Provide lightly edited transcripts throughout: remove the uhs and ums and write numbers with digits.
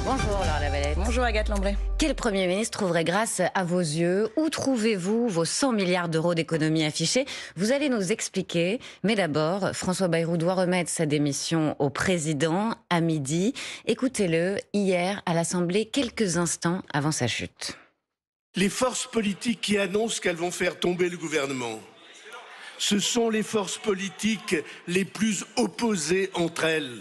Bonjour Laure Lavalette. Bonjour Agathe Lambray. Quel Premier ministre trouverait grâce à vos yeux? Où trouvez-vous vos 100 milliards d'euros d'économies affichées? Vous allez nous expliquer. Mais d'abord, François Bayrou doit remettre sa démission au président à midi. Écoutez-le hier à l'Assemblée, quelques instants avant sa chute. Les forces politiques qui annoncent qu'elles vont faire tomber le gouvernement, ce sont les forces politiques les plus opposées entre elles.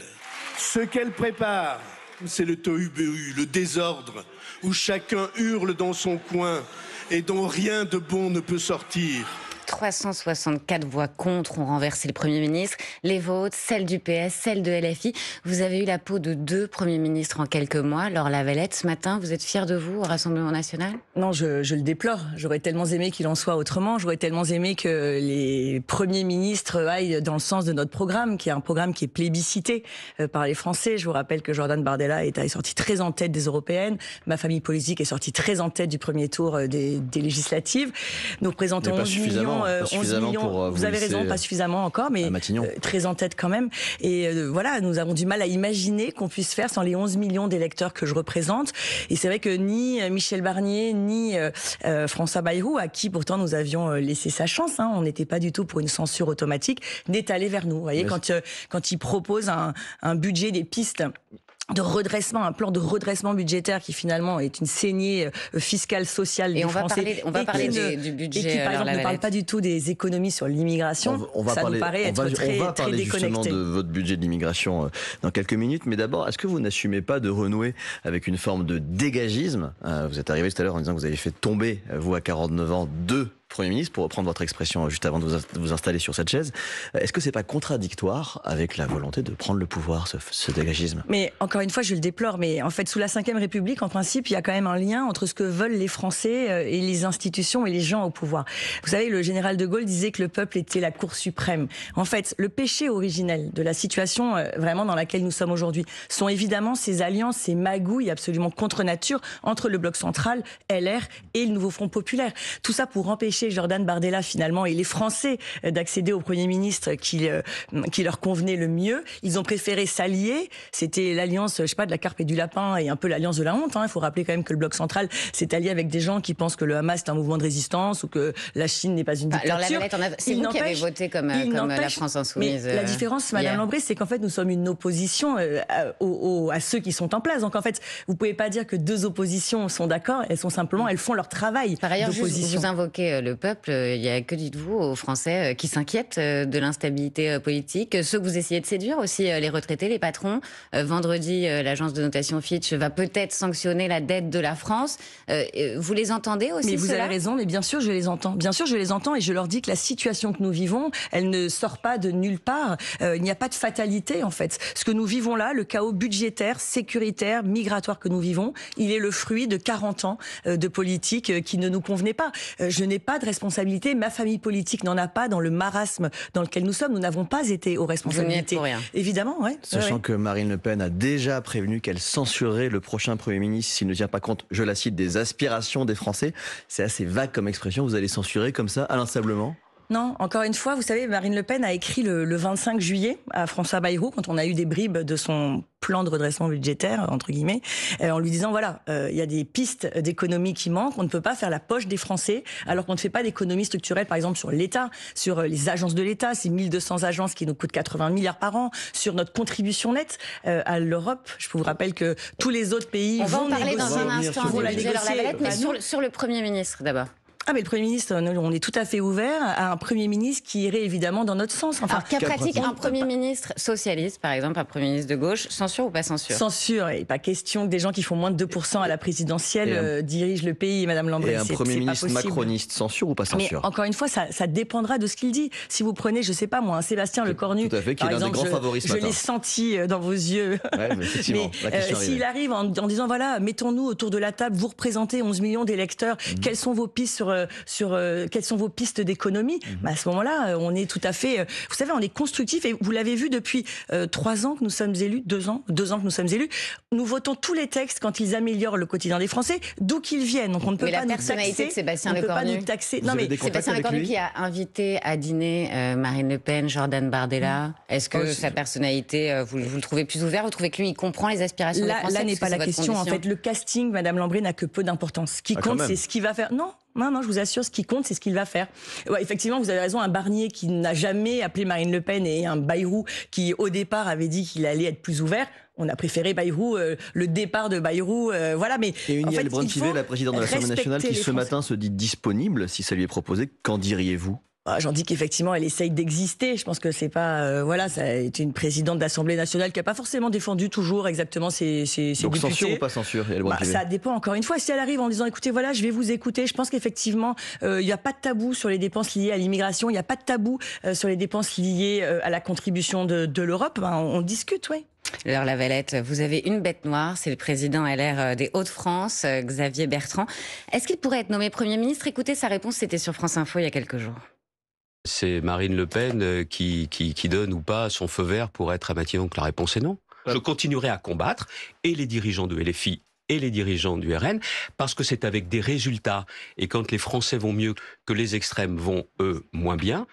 Ce qu'elles préparent, c'est le tohu-bohu, le désordre, où chacun hurle dans son coin et dont rien de bon ne peut sortir. 364 voix contre ont renversé le Premier ministre, les vôtres, celles du PS, celles de LFI. Vous avez eu la peau de 2 Premiers ministres en quelques mois. Laure Lavalette, ce matin, vous êtes fière de vous au Rassemblement national? Non, je le déplore. J'aurais tellement aimé qu'il en soit autrement. J'aurais tellement aimé que les Premiers ministres aillent dans le sens de notre programme, qui est un programme qui est plébiscité par les Français. Je vous rappelle que Jordan Bardella est sorti très en tête des européennes. Ma famille politique est sortie très en tête du premier tour des législatives. Nous représentons 11 millions. 11 millions, pour vous avez raison, pas suffisamment encore, mais très en tête quand même. Et voilà, nous avons du mal à imaginer qu'on puisse faire sans les 11 millions d'électeurs que je représente. Et c'est vrai que ni Michel Barnier, ni François Bayrou, à qui pourtant nous avions laissé sa chance, hein, on n'était pas du tout pour une censure automatique, n'est allé vers nous. Vous voyez, quand il propose un budget, des pistes de redressement, un plan de redressement budgétaire qui finalement est une saignée fiscale, sociale des Français. On va parler du budget. Et qui, par exemple, ne parle pas du tout des économies sur l'immigration. On va parler très justement de votre budget de l'immigration dans quelques minutes. Mais d'abord, est-ce que vous n'assumez pas de renouer avec une forme de dégagisme? Vous êtes arrivé tout à l'heure en disant que vous avez fait tomber, vous à 49 ans, 2 Premier ministre, pour reprendre votre expression juste avant de vous installer sur cette chaise. Est-ce que c'est pas contradictoire avec la volonté de prendre le pouvoir, ce dégagisme? Mais encore une fois, je le déplore, mais en fait, sous la Ve République, en principe, il y a quand même un lien entre ce que veulent les Français et les institutions et les gens au pouvoir. Vous savez, le général de Gaulle disait que le peuple était la Cour suprême. En fait, le péché originel de la situation vraiment dans laquelle nous sommes aujourd'hui sont évidemment ces alliances, ces magouilles absolument contre nature entre le bloc central, LR et le nouveau Front populaire. Tout ça pour empêcher Jordan Bardella finalement et les Français d'accéder au Premier ministre qui leur convenait le mieux. Ils ont préféré s'allier. C'était l'alliance, je sais pas, de la carpe et du lapin et un peu l'alliance de la honte. Il faut rappeler quand même que le bloc central s'est allié avec des gens qui pensent que le Hamas est un mouvement de résistance ou que la Chine n'est pas une dictature. Alors c'est vous qui avez voté comme la France insoumise. Mais la différence, Madame Lambray, c'est qu'en fait nous sommes une opposition à ceux qui sont en place. Donc en fait, vous pouvez pas dire que 2 oppositions sont d'accord. Elles font leur travail. Par ailleurs, vous invoquez le peuple, il y a que, dites-vous, aux Français qui s'inquiètent de l'instabilité politique, ceux que vous essayez de séduire aussi, les retraités, les patrons. Vendredi, l'agence de notation Fitch va peut-être sanctionner la dette de la France. Vous les entendez aussi? Mais vous avez raison, mais bien sûr je les entends. Bien sûr je les entends et je leur dis que la situation que nous vivons, elle ne sort pas de nulle part. Il n'y a pas de fatalité en fait. Ce que nous vivons là, le chaos budgétaire, sécuritaire, migratoire que nous vivons, il est le fruit de 40 ans de politique qui ne nous convenait pas. Je n'ai pas de responsabilité, ma famille politique n'en a pas dans le marasme dans lequel nous sommes. Nous n'avons pas été aux responsabilités. Vous n'y êtes pour rien. Évidemment, ouais. Sachant que Marine Le Pen a déjà prévenu qu'elle censurerait le prochain Premier ministre s'il ne tient pas compte, je la cite, des aspirations des Français. C'est assez vague comme expression. Vous allez censurer comme ça, inlassablement? Non, encore une fois, vous savez, Marine Le Pen a écrit le 25 juillet à François Bayrou, quand on a eu des bribes de son plan de redressement budgétaire, entre guillemets, en lui disant, voilà, il y a des pistes d'économie qui manquent, on ne peut pas faire la poche des Français, alors qu'on ne fait pas d'économie structurelle, par exemple, sur l'État, sur les agences de l'État, ces 1200 agences qui nous coûtent 80 milliards par an, sur notre contribution nette à l'Europe. Je vous rappelle que tous les autres pays vont négocier. On va en parler dans un instant, mais sur le Premier ministre, d'abord. Ah mais le Premier ministre, on est tout à fait ouvert à un Premier ministre qui irait évidemment dans notre sens. Alors qu'à pratique, un Premier ministre socialiste, par exemple, un Premier ministre de gauche, censure ou pas censure? Censure, et pas question que des gens qui font moins de 2% à la présidentielle dirigent le pays, Madame Lambray. Et un Premier ministre macroniste, censure ou pas censure? Mais encore une fois, ça dépendra de ce qu'il dit. Si vous prenez, je sais pas moi, un Sébastien Lecornu, tout à fait, qui est l'un des grands favoris ce matin. Je l'ai senti dans vos yeux. Ouais, mais effectivement, s'il arrive en disant, voilà, mettons-nous autour de la table, vous représentez 11 millions d'électeurs, quelles sont vos pistes quelles sont vos pistes d'économie. À ce moment-là, on est tout à fait, vous savez, on est constructif et vous l'avez vu depuis 3 ans que nous sommes élus, 2 ans que nous sommes élus. Nous votons tous les textes quand ils améliorent le quotidien des Français, d'où qu'ils viennent. Donc on ne peut pas nous taxer. La personnalité de Sébastien Lecornu. Non mais Sébastien Lecornu qui a invité à dîner Marine Le Pen, Jordan Bardella. Est-ce que sa personnalité, vous le trouvez plus ouvert? Vous trouvez que lui, il comprend les aspirations des Français? Là n'est pas la question. En fait, le casting, Madame Lambré, n'a que peu d'importance. Ce qui compte, c'est ce qu'il va faire. Non, je vous assure, ce qui compte, c'est ce qu'il va faire. Ouais, effectivement, vous avez raison, un Barnier qui n'a jamais appelé Marine Le Pen et un Bayrou qui, au départ, avait dit qu'il allait être plus ouvert. On a préféré Bayrou, le départ de Bayrou, voilà. Mais et Unielle Brand-Pivet, la présidente de l'Assemblée nationale, qui ce matin se dit disponible, si ça lui est proposé, qu'en diriez-vous? J'en dis qu'effectivement, elle essaye d'exister. Je pense que c'est pas, ça a été une présidente d'Assemblée nationale qui a pas forcément défendu toujours exactement ses Donc députés. Censure ou pas censure, ça dépend encore une fois. Si elle arrive en disant, écoutez, voilà, je vais vous écouter. Je pense qu'effectivement, il n'y a pas de tabou sur les dépenses liées à l'immigration. Il n'y a pas de tabou sur les dépenses liées à la contribution de l'Europe. On discute, oui. Laure Lavalette, vous avez une bête noire, c'est le président LR des Hauts-de-France, Xavier Bertrand. Est-ce qu'il pourrait être nommé Premier ministre? Écoutez, sa réponse, c'était sur France Info il y a quelques jours. C'est Marine Le Pen qui donne ou pas son feu vert pour être à Matignon. Donc la réponse est non. Je continuerai à combattre et les dirigeants de LFI et les dirigeants du RN parce que c'est avec des résultats. Et quand les Français vont mieux que les extrêmes vont, eux, moins bien.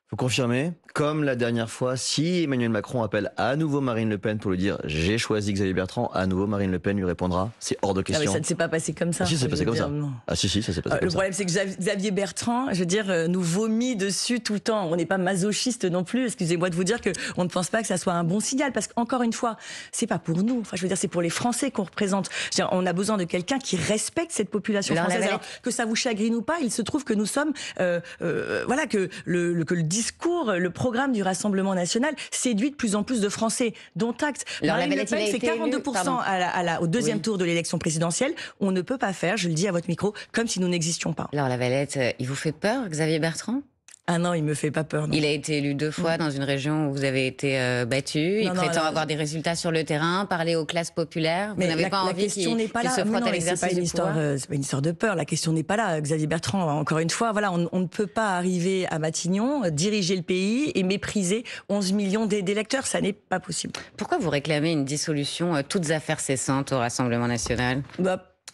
Vous confirmez, comme la dernière fois, si Emmanuel Macron appelle à nouveau Marine Le Pen pour lui dire « j'ai choisi Xavier Bertrand », à nouveau Marine Le Pen lui répondra « c'est hors de question ». Ça ne s'est pas passé comme ça. Ah si, ça s'est passé comme ça. Ah si, ça s'est passé comme ça. Le problème, c'est que Xavier Bertrand, je veux dire, nous vomit dessus tout le temps. On n'est pas masochiste non plus. Excusez-moi de vous dire qu'on ne pense pas que ça soit un bon signal. Parce qu'encore une fois, c'est pas pour nous. Enfin, je veux dire, c'est pour les Français qu'on représente. On a besoin de quelqu'un qui respecte cette population française. Alors, que ça vous chagrine ou pas, il se trouve que nous sommes, que le discours, le programme du Rassemblement national séduit de plus en plus de Français, dont acte. Marine Le Pen fait 42% au deuxième tour de l'élection présidentielle. On ne peut pas faire, je le dis à votre micro, comme si nous n'existions pas. Alors Lavalette, il vous fait peur, Xavier Bertrand? Ah non, il me fait pas peur. Non. Il a été élu 2 fois dans une région où vous avez été battu. Il prétend avoir des résultats sur le terrain, parler aux classes populaires. Vous n'avez pas envie qu'il se frotte à l'exercice du pouvoir? C'est pas une histoire de peur. La question n'est pas là. Xavier Bertrand, encore une fois, voilà, on ne peut pas arriver à Matignon, diriger le pays et mépriser 11 millions d'électeurs. Ça n'est pas possible. Pourquoi vous réclamez une dissolution toutes affaires cessantes au Rassemblement national?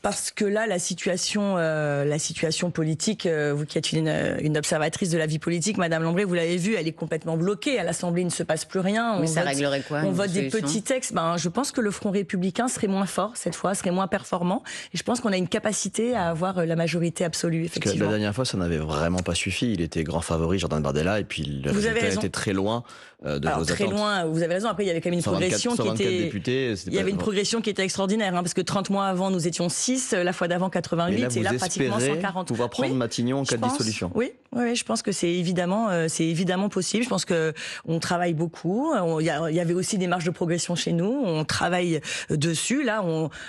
Parce que là, la situation politique, vous qui êtes une observatrice de la vie politique, Madame Lambré, vous l'avez vu, elle est complètement bloquée. À l'Assemblée, il ne se passe plus rien. Mais ça réglerait quoi? On vote des petits textes. Je pense que le Front républicain serait moins fort cette fois, serait moins performant. Et je pense qu'on a une capacité à avoir la majorité absolue, effectivement. Parce que la dernière fois, ça n'avait vraiment pas suffi. Il était grand favori, Jordan Bardella, et puis le résultat était très loin de vos très attentes. Loin, vous avez raison. Après, il y avait quand même une progression qui était... députés, il y avait une progression qui était extraordinaire, parce que 30 mois avant, nous étions 6, la fois d'avant 88, et là pratiquement 140. Pouvoir prendre Matignon en cas de dissolution. Oui, je pense que c'est évidemment possible. Je pense que on travaille beaucoup. Il y avait aussi des marges de progression chez nous. On travaille dessus. Là,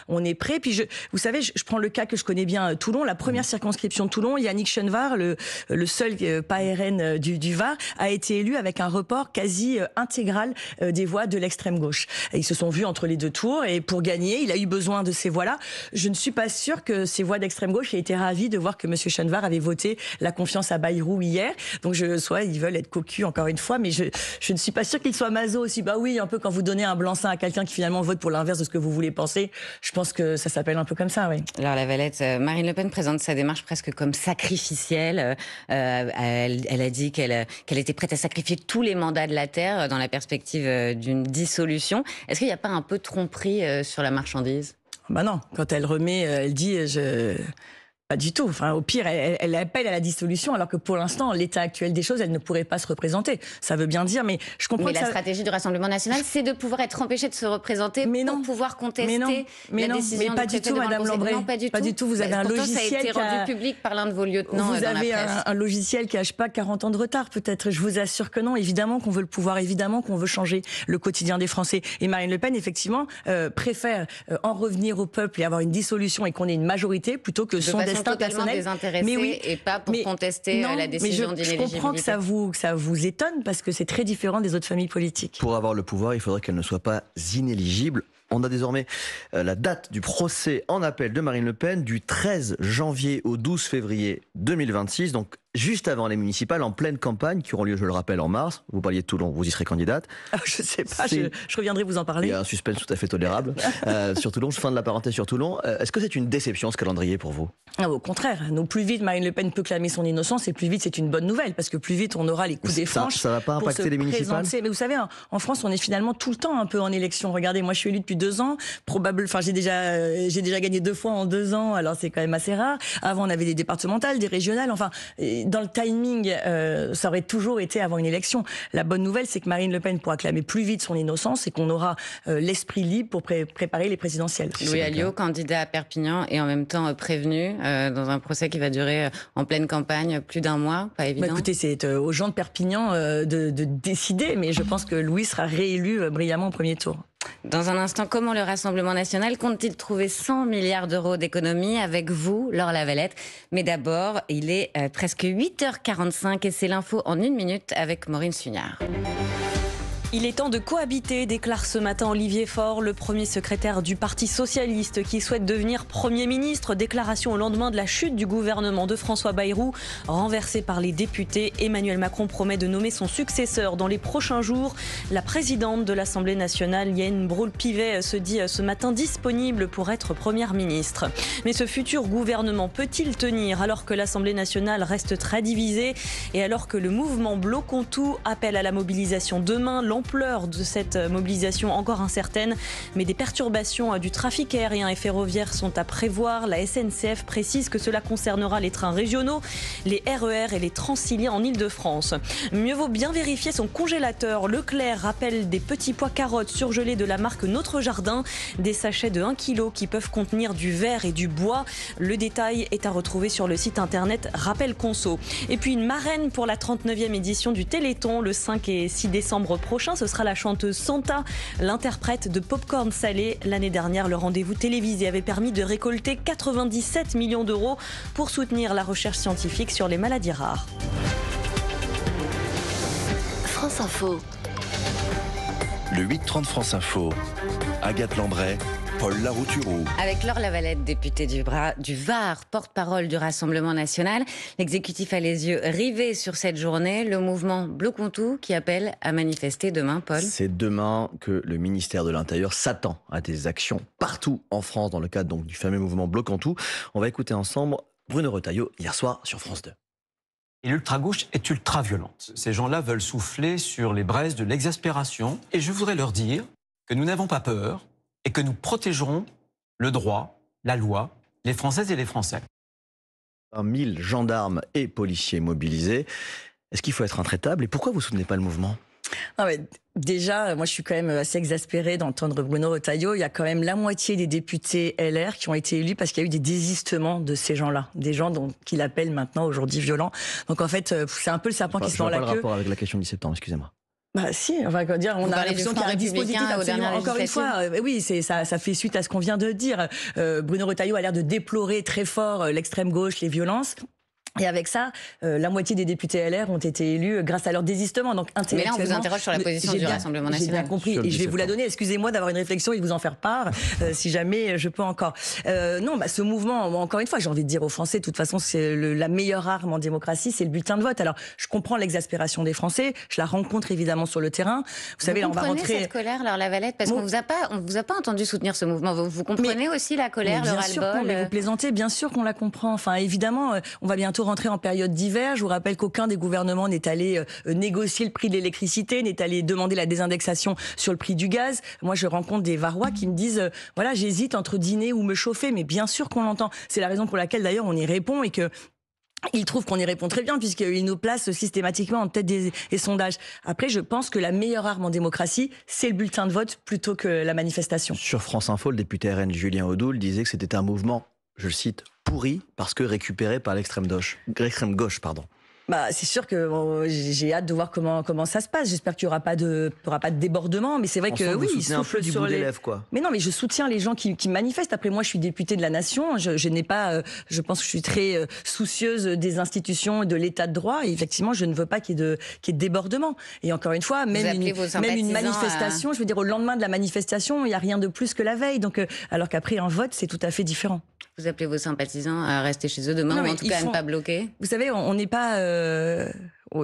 on est prêt. Puis vous savez, je prends le cas que je connais bien, Toulon, la première circonscription de Toulon. Yannick Chenvar, le seul pas RN du Var, a été élu avec un report quasi intégral des voix de l'extrême gauche. Et ils se sont vus entre les 2 tours, et pour gagner, il a eu besoin de ces voix-là. Je ne suis pas sûre que ces voix d'extrême gauche aient été ravis de voir que M. Chenvar avait voté la confiance à Bayrou hier. Donc soit ils veulent être cocus encore une fois, mais je ne suis pas sûre qu'ils soient maso aussi. Oui, un peu quand vous donnez un blanc-seing à quelqu'un qui finalement vote pour l'inverse de ce que vous voulez penser. Je pense que ça s'appelle un peu comme ça, oui. Alors Lavalette, Marine Le Pen présente sa démarche presque comme sacrificielle. Elle a dit qu'elle était prête à sacrifier tous les mandats de la Terre dans la perspective d'une dissolution. Est-ce qu'il n'y a pas un peu de tromperie sur la marchandise? Non, quand elle remet, elle dit pas du tout. Enfin, au pire, elle appelle à la dissolution, alors que pour l'instant, l'état actuel des choses, elle ne pourrait pas se représenter. Ça veut bien dire, mais je comprends. Mais la stratégie du Rassemblement national, c'est de pouvoir être empêché de se représenter pour pouvoir contester la décision. Mais pas du tout, Madame Lambré. Non, pas du tout. Vous avez un logiciel ça a été rendu public par l'un de vos lieutenants. Vous avez un logiciel qui n'a pas 40 ans de retard, peut-être. Je vous assure que non. Évidemment qu'on veut le pouvoir, évidemment qu'on veut changer le quotidien des Français. Et Marine Le Pen, effectivement, préfère en revenir au peuple et avoir une dissolution et qu'on ait une majorité plutôt que son destin personnel. Désintéressé, oui, et pas pour contester la décision d'inéligibilité. Je comprends que ça vous étonne parce que c'est très différent des autres familles politiques. Pour avoir le pouvoir, il faudrait qu'elle ne soit pas inéligible On a désormais la date du procès en appel de Marine Le Pen du 13 janvier au 12 février 2026, donc juste avant les municipales, en pleine campagne, qui auront lieu, je le rappelle, en mars. Vous parliez de Toulon, vous y serez candidate. Je sais pas, je reviendrai vous en parler. Il y a un suspense tout à fait tolérable sur Toulon. Fin de la parenthèse sur Toulon. Est-ce que c'est une déception ce calendrier pour vous? Au contraire, donc plus vite Marine Le Pen peut clamer son innocence, et plus vite c'est une bonne nouvelle, parce que plus vite on aura les coups des franches. Ça va pas impacter les municipales? Mais vous savez, en France, on est finalement tout le temps un peu en élection. Regardez, moi je suis élue depuis 2 ans, j'ai déjà gagné 2 fois en 2 ans, alors c'est quand même assez rare. Avant on avait des départementales, des régionales, enfin, dans le timing, ça aurait toujours été avant une élection. La bonne nouvelle, c'est que Marine Le Pen pourra clamer plus vite son innocence et qu'on aura l'esprit libre pour préparer les présidentielles. Louis Alliot, candidat à Perpignan et en même temps prévenu dans un procès qui va durer en pleine campagne plus d'1 mois, pas évident. Écoutez, c'est aux gens de Perpignan de décider, mais je pense que Louis sera réélu brillamment au premier tour. Dans un instant, comment le Rassemblement national compte-t-il trouver 100 milliards d'euros d'économies avec vous, Laure Lavalette? Mais d'abord, il est presque 8h45 et c'est l'info en 1 minute avec Maureen Sugnard. Il est temps de cohabiter, déclare ce matin Olivier Faure, le premier secrétaire du Parti socialiste qui souhaite devenir Premier ministre. Déclaration au lendemain de la chute du gouvernement de François Bayrou. Renversé par les députés, Emmanuel Macron promet de nommer son successeur dans les prochains jours. La présidente de l'Assemblée nationale, Yael Braun-Pivet, se dit ce matin disponible pour être Première ministre. Mais ce futur gouvernement peut-il tenir alors que l'Assemblée nationale reste très divisée et alors que le mouvement Bloquons tout appelle à la mobilisation demain? L'ampleur de cette mobilisation encore incertaine, mais des perturbations du trafic aérien et ferroviaire sont à prévoir. La SNCF précise que cela concernera les trains régionaux, les RER et les Transiliens en Ile-de-France. Mieux vaut bien vérifier son congélateur. Leclerc rappelle des petits pois carottes surgelés de la marque Notre Jardin, des sachets de 1 kg qui peuvent contenir du verre et du bois. Le détail est à retrouver sur le site internet Rappel Conso. Et puis une marraine pour la 39e édition du Téléthon le 5 et 6 décembre prochain. Ce sera la chanteuse Santa, l'interprète de Popcorn Salé. L'année dernière, le rendez-vous télévisé avait permis de récolter 97 millions d'euros pour soutenir la recherche scientifique sur les maladies rares. France Info. Le 8-30 France Info. Agathe Lambray, Paul Larouturou. Avec Laure Lavalette, députée du Var, porte-parole du Rassemblement national, l'exécutif a les yeux rivés sur cette journée. Le mouvement Bloquons tout qui appelle à manifester demain, Paul. C'est demain que le ministère de l'Intérieur s'attend à des actions partout en France dans le cadre donc du fameux mouvement Bloquons tout. On va écouter ensemble Bruno Retailleau hier soir sur France 2. Et l'ultra-gauche est ultra-violente. Ces gens-là veulent souffler sur les braises de l'exaspération. Et je voudrais leur dire que nous n'avons pas peur et que nous protégerons le droit, la loi, les Françaises et les Français. 1000 gendarmes et policiers mobilisés. Est-ce qu'il faut être intraitable et pourquoi vous ne soutenez pas le mouvement? Non, mais déjà, moi je suis quand même assez exaspérée d'entendre Bruno Retailleau. Il y a quand même la moitié des députés LR qui ont été élus parce qu'il y a eu des désistements de ces gens-là. Des gens qu'il appelle maintenant aujourd'hui violents. Donc en fait, c'est un peu le serpent qui se mord la queue. Je vois pas le rapport avec la question du 10 septembre, excusez-moi. Bah si, on va dire, on a l'impression qu'il y a un dispositif absolument. Encore une fois, oui, ça fait suite à ce qu'on vient de dire. Bruno Retailleau a l'air de déplorer très fort l'extrême gauche, les violences. Et avec ça, la moitié des députés LR ont été élus grâce à leur désistement. Donc, mais là, on vous interroge sur la position du Rassemblement national. J'ai bien compris, et je vais vous la donner. Excusez-moi d'avoir une réflexion et de vous en faire part, si jamais je peux encore. Non, ce mouvement, encore une fois, j'ai envie de dire aux Français, de toute façon, c'est la meilleure arme en démocratie, c'est le bulletin de vote. Alors, je comprends l'exaspération des Français, je la rencontre évidemment sur le terrain. Vous savez, là, on va rentrer. Cette colère, Laure Lavalette, parce qu'on vous a pas entendu soutenir ce mouvement. Vous comprenez aussi la colère, le ras-le-bol. Mais vous plaisantez, bien sûr qu'on la comprend. Enfin, évidemment, on va bientôt rentrer en période d'hiver. Je vous rappelle qu'aucun des gouvernements n'est allé négocier le prix de l'électricité, n'est allé demander la désindexation sur le prix du gaz. Moi, je rencontre des Varois qui me disent voilà, j'hésite entre dîner ou me chauffer. Mais bien sûr qu'on l'entend. C'est la raison pour laquelle, d'ailleurs, on y répond et que il trouve qu'on y répond très bien puisqu'il nous place systématiquement en tête des sondages. Après, je pense que la meilleure arme en démocratie, c'est le bulletin de vote plutôt que la manifestation. Sur France Info, le député RN Julien Audoul disait que c'était un mouvement, je le cite, pourri parce que récupéré par l'extrême gauche. C'est sûr que j'ai hâte de voir comment ça se passe. J'espère qu'il n'y aura pas de débordement, mais c'est vrai que oui, il souffle sur les lèvres, quoi. Mais non, mais je soutiens les gens qui manifestent. Après, moi, je suis députée de la nation. Je n'ai pas, je pense que je suis très soucieuse des institutions et de l'état de droit. Et effectivement, je ne veux pas qu'il y ait de débordement. Et encore une fois, même une manifestation, je veux dire, au lendemain de la manifestation, il n'y a rien de plus que la veille. Donc, alors qu'après un vote, c'est tout à fait différent. Vous appelez vos sympathisants à rester chez eux demain, ou en tout cas à ne pas bloquer? Vous savez, on n'est pas...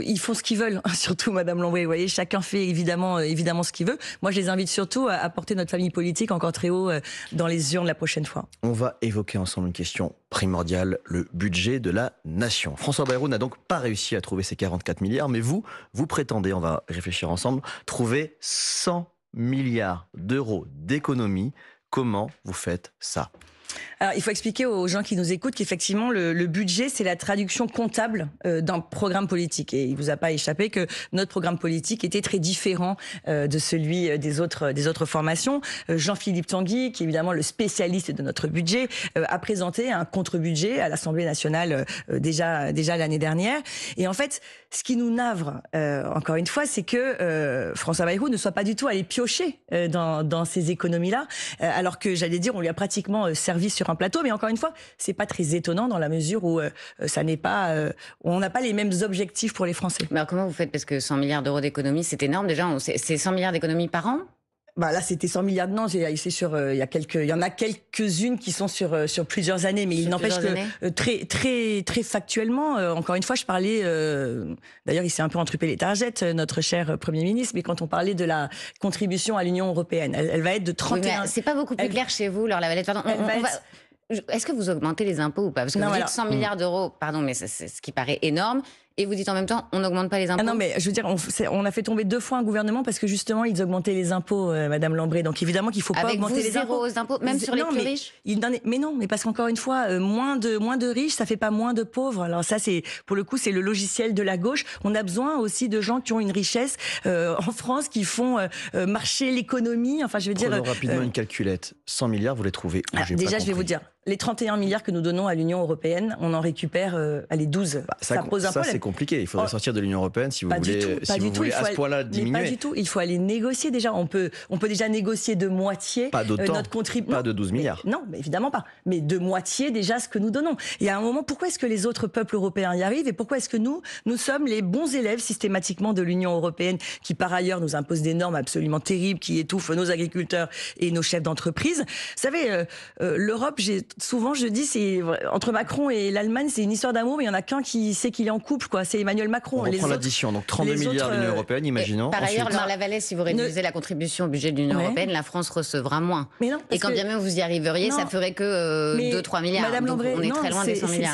ils font ce qu'ils veulent, surtout Madame Lombré. Vous voyez, chacun fait évidemment ce qu'il veut. Moi, je les invite surtout à porter notre famille politique encore très haut dans les urnes la prochaine fois. On va évoquer ensemble une question primordiale, le budget de la nation. François Bayrou n'a donc pas réussi à trouver ses 44 milliards, mais vous prétendez, on va réfléchir ensemble, trouver 100 milliards d'euros d'économies. Comment vous faites ça ? Alors, il faut expliquer aux gens qui nous écoutent qu'effectivement, le budget, c'est la traduction comptable d'un programme politique. Et il vous a pas échappé que notre programme politique était très différent de celui des autres formations. Jean-Philippe Tanguy, qui est évidemment le spécialiste de notre budget, a présenté un contre-budget à l'Assemblée nationale déjà l'année dernière. Et en fait, ce qui nous navre, encore une fois, c'est que François Bayrou ne soit pas du tout allé piocher dans ces économies-là, alors que, j'allais dire, on lui a pratiquement servi sur un plateau, mais encore une fois, c'est pas très étonnant dans la mesure où ça n'est pas, on n'a pas les mêmes objectifs pour les Français. Mais alors comment vous faites? Parce que 100 milliards d'euros d'économies, c'est énorme déjà. C'est 100 milliards d'économies par an? Là, c'était 100 milliards. Non, il y en a quelques-unes qui sont sur plusieurs années, mais il n'empêche que très factuellement, encore une fois, je parlais. D'ailleurs, il s'est un peu entrupé les targettes, notre cher Premier ministre. Mais quand on parlait de la contribution à l'Union européenne, elle va être de 31. Oui, c'est pas beaucoup plus clair chez vous, Laure Lavalette. Pardon. Est-ce que vous augmentez les impôts ou pas? Parce que vous dites 100 milliards d'euros, pardon, mais c'est ce qui paraît énorme. Et vous dites en même temps, on n'augmente pas les impôts. Non, mais je veux dire, on a fait tomber 2 fois un gouvernement parce que justement, ils augmentaient les impôts, Madame Lombré. Donc évidemment qu'il ne faut pas augmenter les impôts. Avec impôts, même sur les plus riches. Mais non, mais parce qu'encore une fois, moins de riches, ça fait pas moins de pauvres. Alors ça, pour le coup, c'est le logiciel de la gauche. On a besoin aussi de gens qui ont une richesse en France, qui font marcher l'économie. Enfin, je veux dire. Rapidement une calculette. 100 milliards, vous les trouvez où? Déjà, je vais vous dire. Les 31 milliards que nous donnons à l'Union européenne, on en récupère les 12. Ça pose un problème. Ça, c'est compliqué. Il faudrait sortir de l'Union européenne si vous voulez à ce point-là diminuer. Mais pas du tout. Il faut aller négocier déjà. On peut déjà négocier de moitié notre contribution. Pas de 12 milliards. Non, mais évidemment pas. Mais de moitié déjà ce que nous donnons. Et à un moment, pourquoi est-ce que les autres peuples européens y arrivent et pourquoi est-ce que nous sommes les bons élèves systématiquement de l'Union européenne qui par ailleurs nous impose des normes absolument terribles qui étouffent nos agriculteurs et nos chefs d'entreprise. Vous savez, l'Europe, souvent je dis, c'est entre Macron et l'Allemagne, c'est une histoire d'amour, mais il y en a qu'un qui sait qu'il est en couple, quoi. C'est Emmanuel Macron. On reprend l'addition, donc 32 milliards de l'Union européenne, imaginons. Par ailleurs, Laure Lavalette, si vous réduisez la contribution au budget de l'Union européenne, la France recevra moins. Mais non, et quand bien même vous y arriveriez, ça ferait que 2-3 milliards. Madame Lombré, on est très loin des 100 milliards.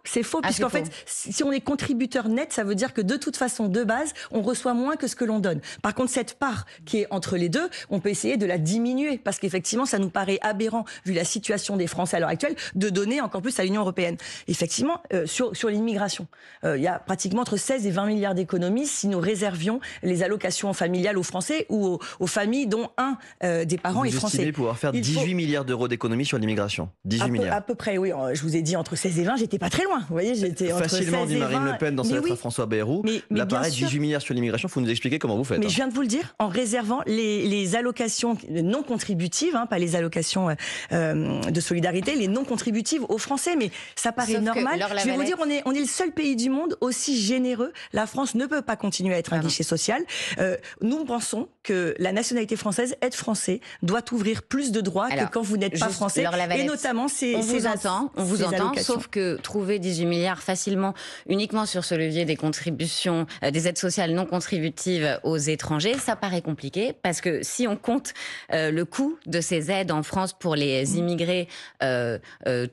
C'est faux, puisqu'en fait, si on est contributeur net, ça veut dire que de toute façon, de base, on reçoit moins que ce que l'on donne. Par contre, cette part qui est entre les deux, on peut essayer de la diminuer, parce qu'effectivement, ça nous paraît aberrant, vu la situation des Français à l'heure actuelle, de donner encore plus à l'Union européenne. Effectivement, sur l'immigration, il y a pratiquement entre 16 et 20 milliards d'économies si nous réservions les allocations familiales aux Français ou aux familles dont un des parents est français. Vous estimez pouvoir faire 18 milliards d'euros d'économies sur l'immigration? 18 milliards. À peu près, oui. Je vous ai dit entre 16 et 20, j'étais pas très loin. Vous voyez, j'étais entre 16 et 20. Facilement, dit Marine Le Pen dans sa lettre à François Bayrou. Là, pareil, 18 milliards sur l'immigration, il faut nous expliquer comment vous faites. Mais je viens de vous le dire, en réservant les allocations non contributives, pas les allocations de solidarité, les non contributives aux Français, mais ça paraît normal. Je vais vous dire, on est le seul pays du monde aussi généreux. La France ne peut pas continuer à être un guichet social. Nous pensons que la nationalité française, être français, doit ouvrir plus de droits que quand vous n'êtes pas français. Et notamment, on vous entend, sauf que trouver 18 milliards facilement, uniquement sur ce levier des contributions, des aides sociales non contributives aux étrangers, ça paraît compliqué, parce que si on compte le coût de ces aides en France pour les immigrés,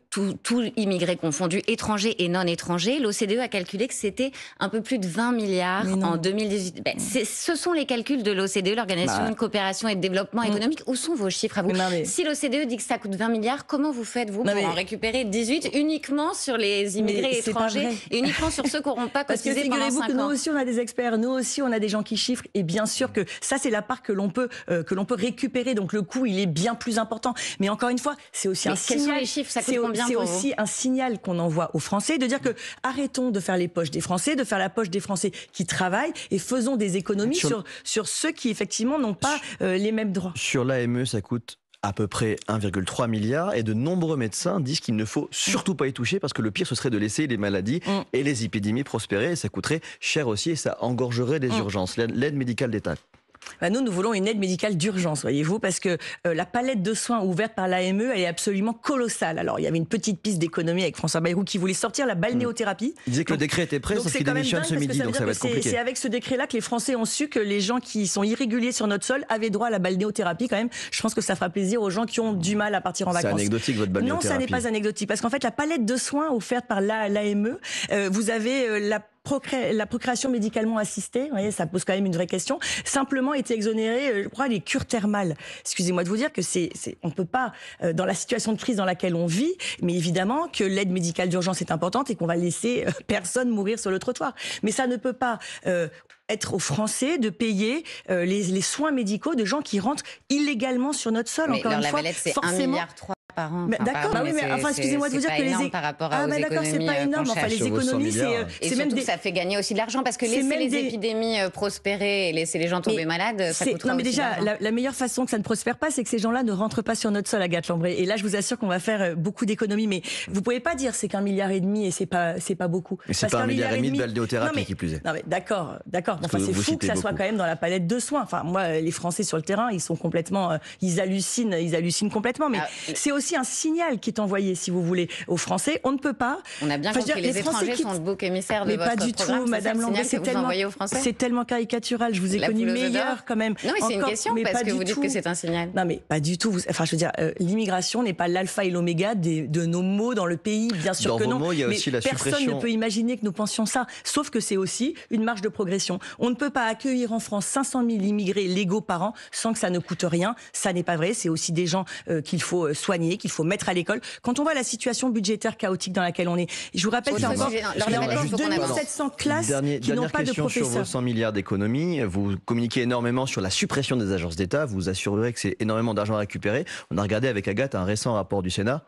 tout immigrés confondus, étrangers et non étrangers, l'OCDE a calculé que c'était un peu plus de 20 milliards en 2018. Ce sont les calculs de l'OCDE. l'Organisation de coopération et de développement économique. Où sont vos chiffres à vous? Si l'OCDE dit que ça coûte 20 milliards, comment vous faites, vous, pour en récupérer 18 uniquement sur les immigrés étrangers et uniquement sur ceux qui n'auront pas cotisé pendant 5 ans? Parce que figurez-vous que nous aussi, on a des experts, nous aussi, on a des gens qui chiffrent, et bien sûr que ça, c'est la part que l'on peut récupérer. Donc le coût, il est bien plus important. Mais encore une fois, c'est aussi un signal. Quels sont les chiffres? Ça coûte combien pour vous? C'est aussi un signal qu'on envoie aux Français de dire que arrêtons de faire les poches des Français, de faire la poche des Français qui travaillent et faisons des économies sur ceux qui effectivement n'ont pas les mêmes droits. Sur l'AME, ça coûte à peu près 1,3 milliard et de nombreux médecins disent qu'il ne faut surtout pas y toucher parce que le pire ce serait de laisser les maladies et les épidémies prospérer et ça coûterait cher aussi et ça engorgerait les urgences, l'aide médicale d'État. Nous voulons une aide médicale d'urgence, voyez-vous, parce que la palette de soins ouverte par l'AME, elle est absolument colossale. Alors, il y avait une petite piste d'économie avec François Bayrou qui voulait sortir la balnéothérapie. Il disait que le décret était prêt, sauf qu'il démissionne ce midi, donc ça va être compliqué. C'est avec ce décret-là que les Français ont su que les gens qui sont irréguliers sur notre sol avaient droit à la balnéothérapie quand même. Je pense que ça fera plaisir aux gens qui ont du mal à partir en vacances. C'est anecdotique, votre balnéothérapie. Non, ça n'est pas anecdotique, parce qu'en fait, la palette de soins offerte par l'AME, vous avez la procréation médicalement assistée, vous voyez, ça pose quand même une vraie question, simplement été exonéré, je crois, les cures thermales. Excusez-moi de vous dire que on peut pas, dans la situation de crise dans laquelle on vit, mais évidemment que l'aide médicale d'urgence est importante et qu'on va laisser personne mourir sur le trottoir. Mais ça ne peut pas être aux Français de payer les soins médicaux de gens qui rentrent illégalement sur notre sol. Mais encore une fois, c'est forcément. 1,3 milliard par an. D'accord, excusez-moi de vous dire que les par rapport à vos d'accord, c'est pas énorme. Enfin, les économies, c'est même ça fait gagner aussi de l'argent parce que laisser les épidémies prospérer et laisser les gens tomber malades, ça coûtera non, mais aussi déjà, la meilleure façon que ça ne prospère pas, c'est que ces gens-là ne rentrent pas sur notre sol, Agathe Lambré. Et là, je vous assure qu'on va faire beaucoup d'économies. Mais vous pouvez pas dire c'est qu'1,5 milliard et c'est pas beaucoup. Mais c'est pas 1,5 milliard de balnéothérapie qui plus est. Non, mais d'accord. Enfin, c'est fou que ça soit quand même dans la palette de soins. Enfin, moi, les Français sur le terrain, ils sont complètement, ils hallucinent complètement. Mais c'est aussi un signal qui est envoyé, si vous voulez, aux Français. On ne peut pas. On a bien compris que les étrangers sont le bouc émissaire de votre programme. Mais pas du tout, Madame Lambré. C'est tellement caricatural. Je vous ai connu meilleur quand même. Non, mais c'est une question parce que vous dites que c'est un signal. Non, mais pas du tout. Enfin, je veux dire, l'immigration n'est pas l'alpha et l'oméga de nos mots dans le pays. Bien sûr que non. Dans vos mots, il y a aussi la suppression. Personne ne peut imaginer que nous pensions ça. Sauf que c'est aussi une marge de progression. On ne peut pas accueillir en France 500 000 immigrés légaux par an sans que ça ne coûte rien. Ça n'est pas vrai. C'est aussi des gens qu'il faut soigner, qu'il faut mettre à l'école. Quand on voit la situation budgétaire chaotique dans laquelle on est, je vous rappelle qu'il y a encore 2700 classes qui n'ont pas de professeurs. Sur vos 100 milliards d'économies, vous communiquez énormément sur la suppression des agences d'État, vous assurerez que c'est énormément d'argent à récupérer. On a regardé avec Agathe un récent rapport du Sénat.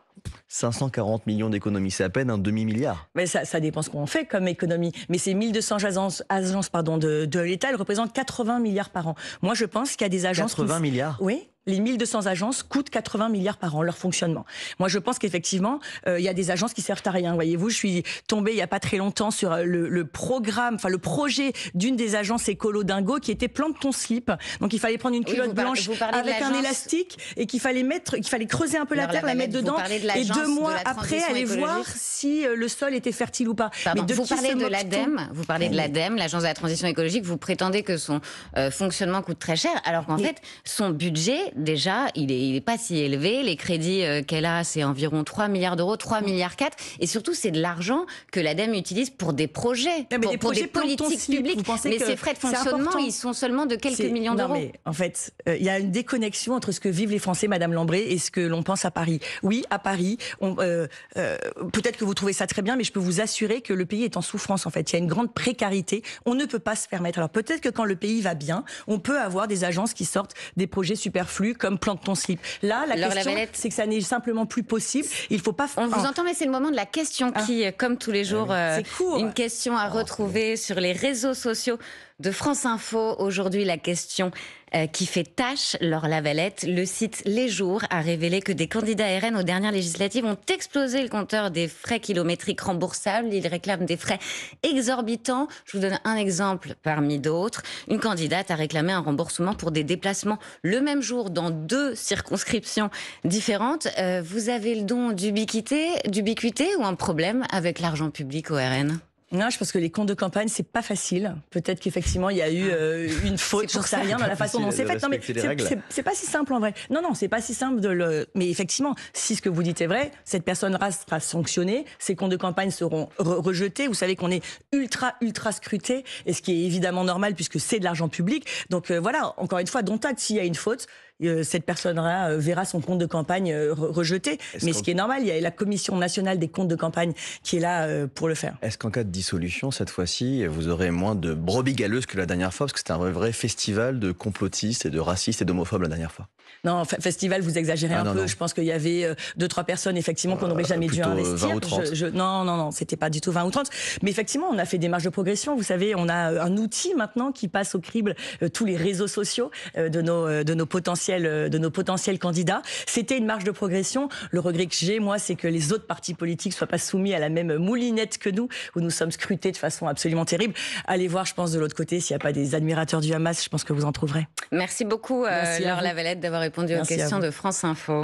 540 millions d'économies, c'est à peine un demi-milliard. Mais ça dépend ce qu'on fait comme économie. Mais ces 1200 agences de l'État, elles représentent 80 milliards par an. Moi, je pense qu'il y a des agences... 80 milliards ? Oui. Les 1200 agences coûtent 80 milliards par an, leur fonctionnement. Moi, je pense qu'effectivement, il y a des agences qui servent à rien. Voyez-vous, je suis tombée il y a pas très longtemps sur le projet d'une des agences écolo dingo qui était plante ton slip. Donc, il fallait prendre une culotte blanche avec un élastique et qu'il fallait creuser un peu la terre, la mettre dedans et 2 mois après aller voir si le sol était fertile ou pas. Pardon, vous parlez de l'ADEME, l'agence de la transition écologique. Vous prétendez que son fonctionnement coûte très cher, alors qu'en fait, son budget déjà, il est pas si élevé. Les crédits qu'elle a, c'est environ 3 milliards d'euros, 3 milliards 4. Et surtout, c'est de l'argent que l'ADEME utilise pour des projets, pour des politiques publiques. Mais ces frais de fonctionnement, ils sont seulement de quelques millions d'euros. Non, mais en fait, il y a une déconnexion entre ce que vivent les Français, Madame Lambré, et ce que l'on pense à Paris. Oui, à Paris, peut-être que vous trouvez ça très bien, mais je peux vous assurer que le pays est en souffrance, en fait. Il y a une grande précarité. On ne peut pas se permettre. Alors peut-être que quand le pays va bien, on peut avoir des agences qui sortent des projets superflus comme plante ton slip. Là, la question, c'est que ça n'est simplement plus possible. Il faut pas. On vous entend, mais c'est le moment de la question qui, comme tous les jours, une question à retrouver sur les réseaux sociaux de France Info. Aujourd'hui, la question qui fait tâche, Laure Lavalette. Le site Les Jours a révélé que des candidats RN aux dernières législatives ont explosé le compteur des frais kilométriques remboursables. Ils réclament des frais exorbitants. Je vous donne un exemple parmi d'autres. Une candidate a réclamé un remboursement pour des déplacements le même jour dans 2 circonscriptions différentes. Vous avez le don d'ubiquité ou un problème avec l'argent public au RN ? Non, je pense que les comptes de campagne, c'est pas facile. Peut-être qu'effectivement, il y a eu une faute, j'en sais rien, dans la façon dont c'est fait. Non, mais c'est pas si simple en vrai. Non, c'est pas si simple de le. Mais effectivement, si ce que vous dites est vrai, cette personne-là sera sanctionnée, ses comptes de campagne seront rejetés. Vous savez qu'on est ultra scruté, et ce qui est évidemment normal puisque c'est de l'argent public. Donc voilà, encore une fois, dont acte, s'il y a une faute, cette personne-là verra son compte de campagne rejeté. Mais ce qui est normal, il y a la Commission nationale des comptes de campagne qui est là pour le faire. Est-ce qu'en cas de dissolution, cette fois-ci, vous aurez moins de brebis galeuses que la dernière fois? Parce que c'était un vrai festival de complotistes et de racistes et d'homophobes la dernière fois. Non, festival, vous exagérez un peu. Non. Je pense qu'il y avait 2-3 personnes, effectivement, qu'on n'aurait jamais dû investir. 20 ou 30. Non, c'était pas du tout 20 ou 30. Mais effectivement, on a fait des marges de progression. Vous savez, on a un outil maintenant qui passe au crible tous les réseaux sociaux de nos potentiels candidats. C'était une marge de progression. Le regret que j'ai, moi, c'est que les autres partis politiques soient pas soumis à la même moulinette que nous, où nous sommes scrutés de façon absolument terrible. Allez voir, je pense, de l'autre côté, s'il n'y a pas des admirateurs du Hamas, je pense que vous en trouverez. Merci beaucoup, Laure Lavalette, d'avoir répondu aux questions de France Info.